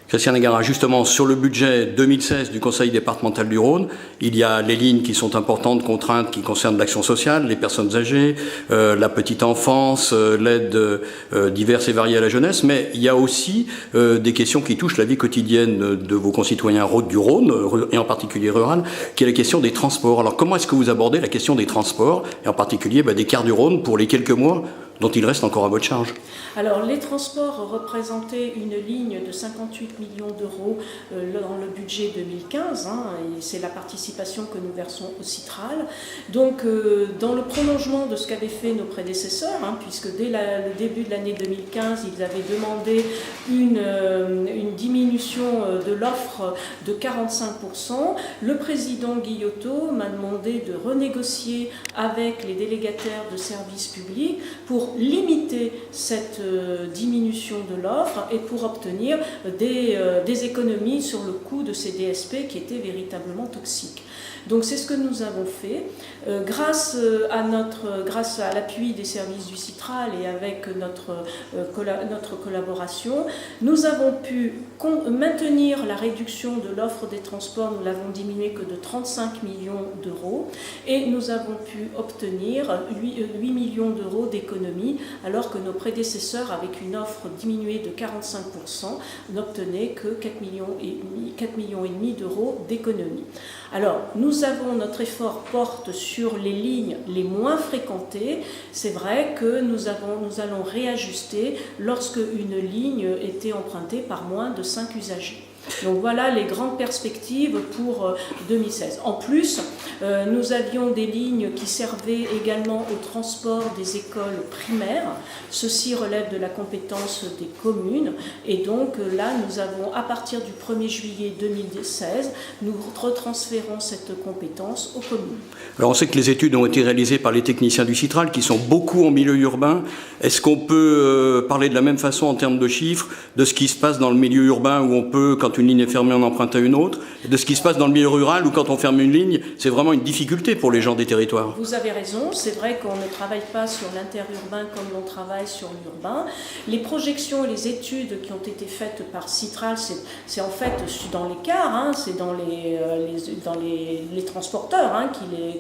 Christian Égara, justement, sur le budget 2016 du Conseil départemental du Rhône, il y a les lignes qui sont importantes, contraintes, qui concernent l'action sociale, les personnes âgées, la petite enfance, l'aide diverse et variée à la jeunesse, mais il y a aussi des questions qui touchent la vie quotidienne de vos concitoyens du Rhône, et en particulier rural, qui est la question des transports. Alors comment est-ce que vous abordez la question des transports, et en particulier des cars du Rhône pour les quelques mois dont il reste encore à votre charge? Alors, les transports représentaient une ligne de 58 millions d'euros dans le budget 2015, et c'est la participation que nous versons au Citral. Donc, dans le prolongement de ce qu'avaient fait nos prédécesseurs, puisque dès le début de l'année 2015, ils avaient demandé une diminution de l'offre de 45%, le président Guillotot m'a demandé de renégocier avec les délégataires de services publics pour limiter cette diminution de l'offre et pour obtenir des économies sur le coût de ces DSP qui étaient véritablement toxiques. Donc c'est ce que nous avons fait. Grâce à l'appui des services du Citral et avec notre collaboration, nous avons pu maintenir la réduction de l'offre des transports, nous l'avons diminuée que de 35 millions d'euros et nous avons pu obtenir 8 millions d'euros d'économies alors que nos prédécesseurs, avec une offre diminuée de 45%, n'obtenaient que 4,5 millions d'euros d'économies. Alors, notre effort porte sur les lignes les moins fréquentées. C'est vrai que nous allons réajuster lorsque une ligne était empruntée par moins de 5 usagers. Donc voilà les grandes perspectives pour 2016. En plus, nous avions des lignes qui servaient également au transport des écoles primaires. Ceci relève de la compétence des communes. Et donc là, nous avons, à partir du 1er juillet 2016, nous retransférons cette compétence aux communes. Alors on sait que les études ont été réalisées par les techniciens du Citral, qui sont beaucoup en milieu urbain. Est-ce qu'on peut parler de la même façon en termes de chiffres, de ce qui se passe dans le milieu urbain où on peut, quand une ligne est fermée, on emprunte à une autre, et de ce qui se passe dans le milieu rural où quand on ferme une ligne, c'est vraiment une difficulté pour les gens des territoires? Vous avez raison, c'est vrai qu'on ne travaille pas sur l'interurbain comme l'on travaille sur l'urbain. Les projections et les études qui ont été faites par Citral, c'est en fait dans les cars, c'est dans les transporteurs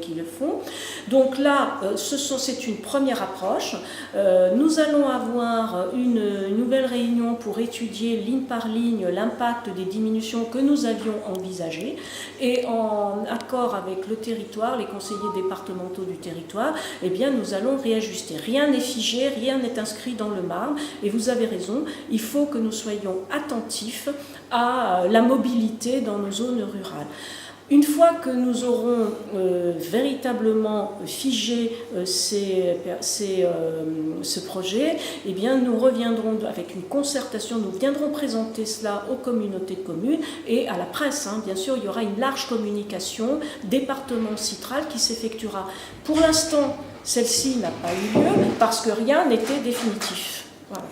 qui le font. Donc là, c'est une première approche. Nous allons avoir une nouvelle réunion pour étudier ligne par ligne l'impact des diminutions que nous avions envisagées et en accord avec le territoire, les conseillers départementaux du territoire, eh bien nous allons réajuster. Rien n'est figé, rien n'est inscrit dans le marbre et vous avez raison, il faut que nous soyons attentifs à la mobilité dans nos zones rurales. Une fois que nous aurons véritablement figé ce projet, eh bien, nous reviendrons avec une concertation, nous viendrons présenter cela aux communautés de communes et à la presse. Bien sûr, il y aura une large communication département Citral qui s'effectuera. Pour l'instant, celle-ci n'a pas eu lieu parce que rien n'était définitif. Voilà.